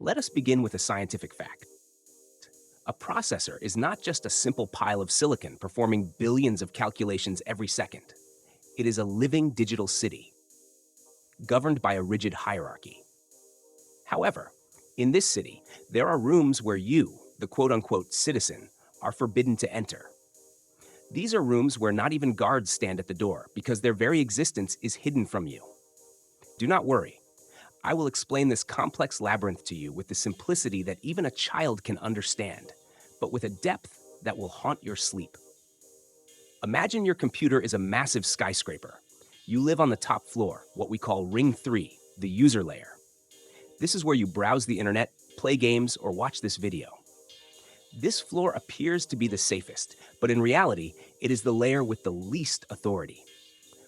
Let us begin with a scientific fact. A processor is not just a simple pile of silicon performing billions of calculations every second. It is a living digital city, governed by a rigid hierarchy. However, in this city, there are rooms where you, the quote-unquote citizen, are forbidden to enter. These are rooms where not even guards stand at the door because their very existence is hidden from you. Do not worry. I will explain this complex labyrinth to you with the simplicity that even a child can understand, but with a depth that will haunt your sleep. Imagine your computer is a massive skyscraper. You live on the top floor, what we call Ring 3, the user layer. This is where you browse the internet, play games, or watch this video. This floor appears to be the safest, but in reality, it is the layer with the least authority.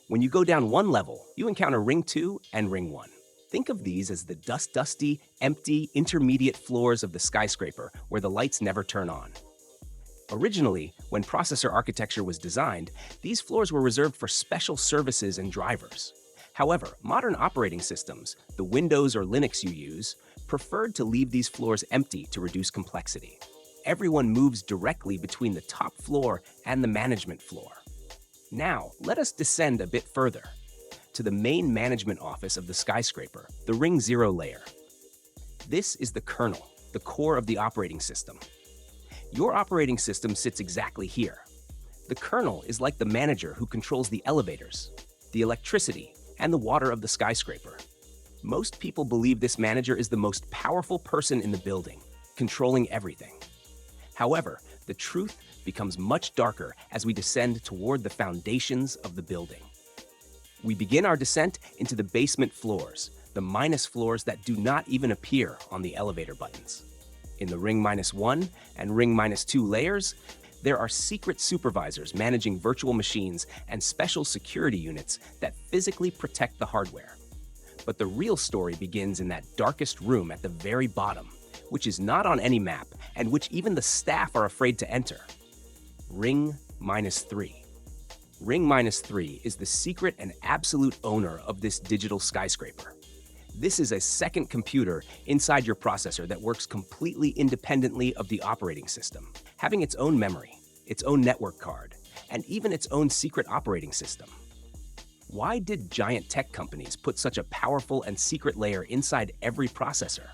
When you go down one level, you encounter Ring 2 and Ring 1. Think of these as the dusty, empty, intermediate floors of the skyscraper where the lights never turn on. Originally, when processor architecture was designed, these floors were reserved for special services and drivers. However, modern operating systems, the Windows or Linux you use, preferred to leave these floors empty to reduce complexity. Everyone moves directly between the top floor and the management floor. Now, let us descend a bit further to the main management office of the skyscraper, the Ring 0 layer. This is the kernel, the core of the operating system. Your operating system sits exactly here. The kernel is like the manager who controls the elevators, the electricity, and the water of the skyscraper. Most people believe this manager is the most powerful person in the building, controlling everything. However, the truth becomes much darker as we descend toward the foundations of the building. We begin our descent into the basement floors, the minus floors that do not even appear on the elevator buttons. In the Ring -1 and Ring -2 layers, there are secret supervisors managing virtual machines and special security units that physically protect the hardware. But the real story begins in that darkest room at the very bottom, which is not on any map and which even the staff are afraid to enter. Ring -3. Ring -3 is the secret and absolute owner of this digital skyscraper. This is a second computer inside your processor that works completely independently of the operating system, having its own memory, its own network card, and even its own secret operating system. Why did giant tech companies put such a powerful and secret layer inside every processor?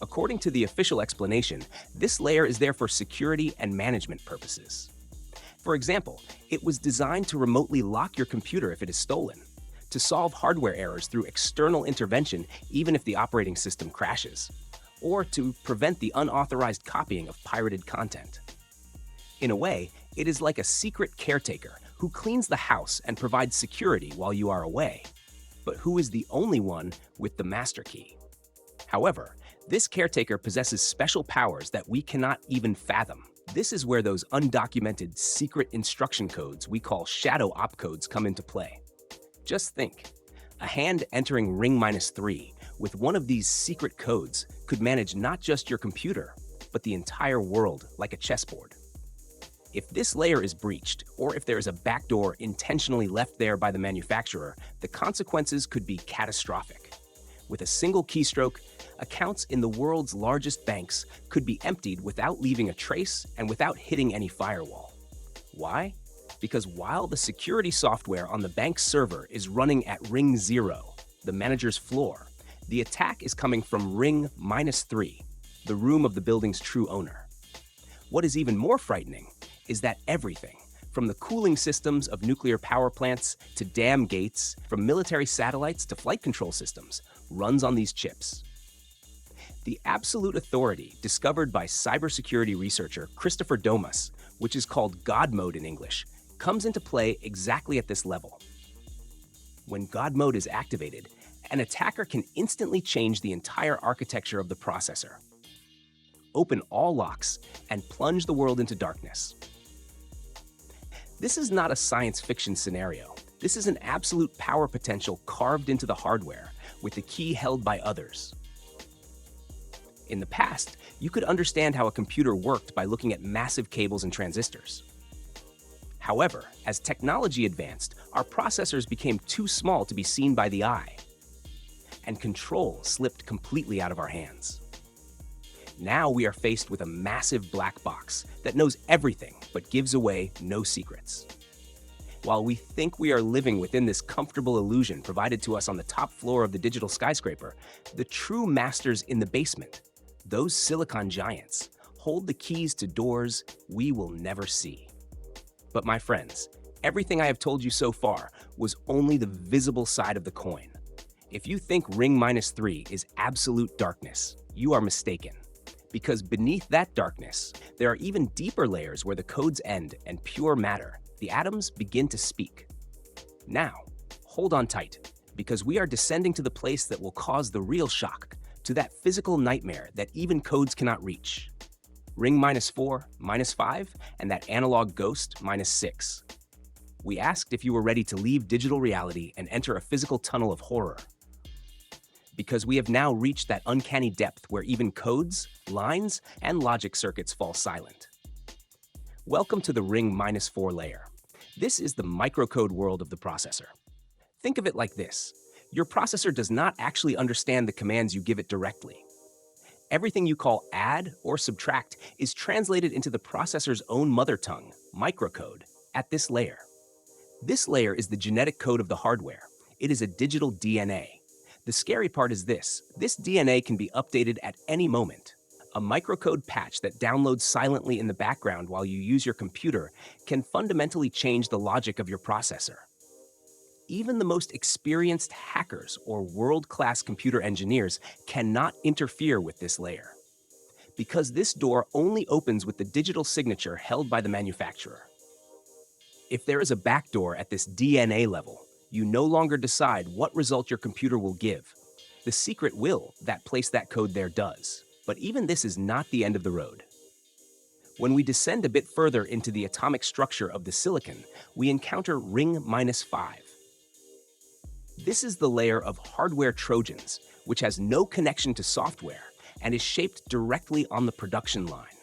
According to the official explanation, this layer is there for security and management purposes. For example, it was designed to remotely lock your computer if it is stolen, to solve hardware errors through external intervention even if the operating system crashes, or to prevent the unauthorized copying of pirated content. In a way, it is like a secret caretaker who cleans the house and provides security while you are away, but who is the only one with the master key. However, this caretaker possesses special powers that we cannot even fathom. This is where those undocumented secret instruction codes we call shadow opcodes come into play. Just think, a hand entering Ring -3 with one of these secret codes could manage not just your computer, but the entire world like a chessboard. If this layer is breached, or if there is a backdoor intentionally left there by the manufacturer, the consequences could be catastrophic. With a single keystroke, accounts in the world's largest banks could be emptied without leaving a trace and without hitting any firewall. Why? Because while the security software on the bank's server is running at Ring 0, the manager's floor, the attack is coming from Ring -3, the room of the building's true owner. What is even more frightening is that everything, from the cooling systems of nuclear power plants to dam gates, from military satellites to flight control systems, runs on these chips. The absolute authority discovered by cybersecurity researcher Christopher Domas, which is called God mode in English, comes into play exactly at this level. When God mode is activated, an attacker can instantly change the entire architecture of the processor, open all locks, and plunge the world into darkness. This is not a science fiction scenario. This is an absolute power potential carved into the hardware, with the key held by others. In the past, you could understand how a computer worked by looking at massive cables and transistors. However, as technology advanced, our processors became too small to be seen by the eye, and control slipped completely out of our hands. Now we are faced with a massive black box that knows everything but gives away no secrets. While we think we are living within this comfortable illusion provided to us on the top floor of the digital skyscraper, the true masters in the basement, those silicon giants, hold the keys to doors we will never see. But my friends, everything I have told you so far was only the visible side of the coin. If you think ring -3 is absolute darkness, you are mistaken. Because beneath that darkness, there are even deeper layers where the codes end and pure matter, the atoms, begin to speak. Now, hold on tight, because we are descending to the place that will cause the real shock, to that physical nightmare that even codes cannot reach. Ring -4, -5, and that analog ghost -6. We asked if you were ready to leave digital reality and enter a physical tunnel of horror. Because we have now reached that uncanny depth where even codes, lines, and logic circuits fall silent. Welcome to the ring -4 layer. This is the microcode world of the processor. Think of it like this. Your processor does not actually understand the commands you give it directly. Everything you call add or subtract is translated into the processor's own mother tongue, microcode, at this layer. This layer is the genetic code of the hardware. It is a digital DNA. The scary part is this DNA can be updated at any moment. A microcode patch that downloads silently in the background while you use your computer can fundamentally change the logic of your processor. Even the most experienced hackers or world-class computer engineers cannot interfere with this layer, because this door only opens with the digital signature held by the manufacturer. If there is a backdoor at this DNA level, you no longer decide what result your computer will give. The secret will that place that code there does. But even this is not the end of the road. When we descend a bit further into the atomic structure of the silicon, we encounter ring -5. This is the layer of hardware trojans, which has no connection to software and is shaped directly on the production line.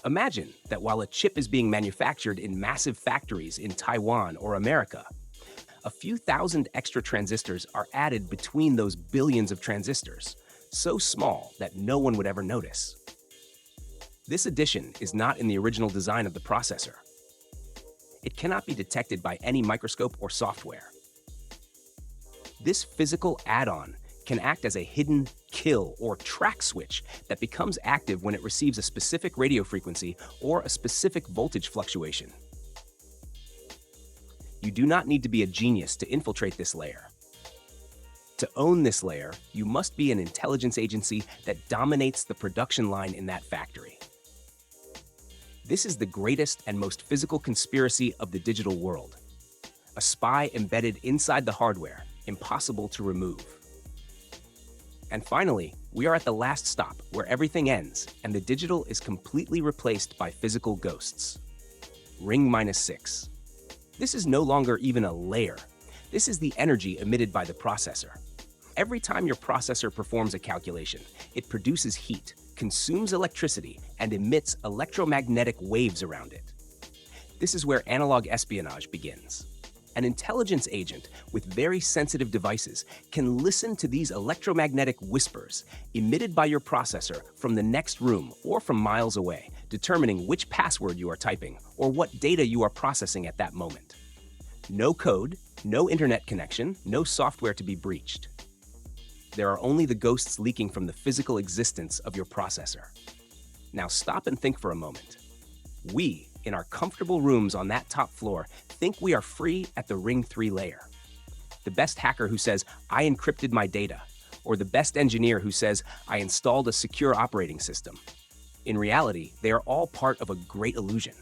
Imagine that while a chip is being manufactured in massive factories in Taiwan or America, a few thousand extra transistors are added between those billions of transistors, so small that no one would ever notice. This addition is not in the original design of the processor. It cannot be detected by any microscope or software. This physical add-on can act as a hidden kill or track switch that becomes active when it receives a specific radio frequency or a specific voltage fluctuation. You do not need to be a genius to infiltrate this layer. To own this layer, you must be an intelligence agency that dominates the production line in that factory. This is the greatest and most physical conspiracy of the digital world. A spy embedded inside the hardware, impossible to remove. And finally, we are at the last stop where everything ends and the digital is completely replaced by physical ghosts. Ring -6. This is no longer even a layer. This is the energy emitted by the processor. Every time your processor performs a calculation, it produces heat, consumes electricity, and emits electromagnetic waves around it. This is where analog espionage begins. An intelligence agent with very sensitive devices can listen to these electromagnetic whispers emitted by your processor from the next room or from miles away, determining which password you are typing or what data you are processing at that moment. No code, no internet connection, no software to be breached. There are only the ghosts leaking from the physical existence of your processor. Now stop and think for a moment. We, in our comfortable rooms on that top floor, think we are free at the Ring 3 layer. The best hacker who says, "I encrypted my data," or the best engineer who says, "I installed a secure operating system." In reality, they are all part of a great illusion.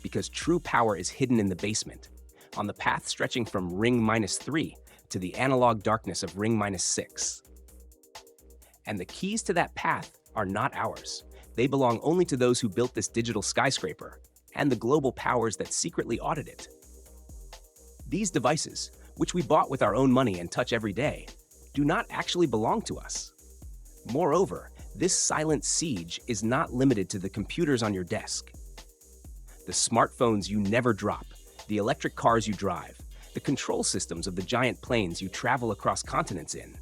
Because true power is hidden in the basement, on the path stretching from Ring -3 to the analog darkness of Ring -6. And the keys to that path are not ours. They belong only to those who built this digital skyscraper and the global powers that secretly audit it. These devices, which we bought with our own money and touch every day, do not actually belong to us. Moreover, this silent siege is not limited to the computers on your desk. The smartphones you never drop, the electric cars you drive, the control systems of the giant planes you travel across continents in,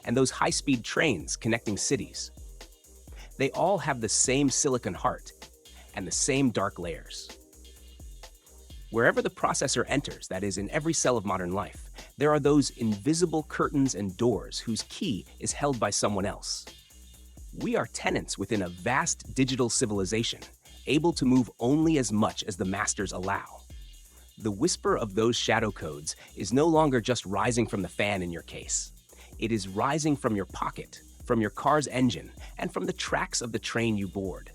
and those high-speed trains connecting cities. They all have the same silicon heart and the same dark layers. Wherever the processor enters, that is, in every cell of modern life, there are those invisible curtains and doors whose key is held by someone else. We are tenants within a vast digital civilization, able to move only as much as the masters allow. The whisper of those shadow codes is no longer just rising from the fan in your case. It is rising from your pocket, from your car's engine, and from the tracks of the train you board.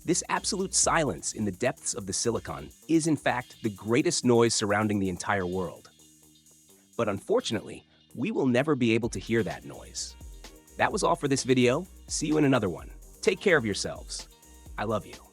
This absolute silence in the depths of the silicon is, in fact, the greatest noise surrounding the entire world. But unfortunately, we will never be able to hear that noise. That was all for this video. See you in another one. Take care of yourselves. I love you.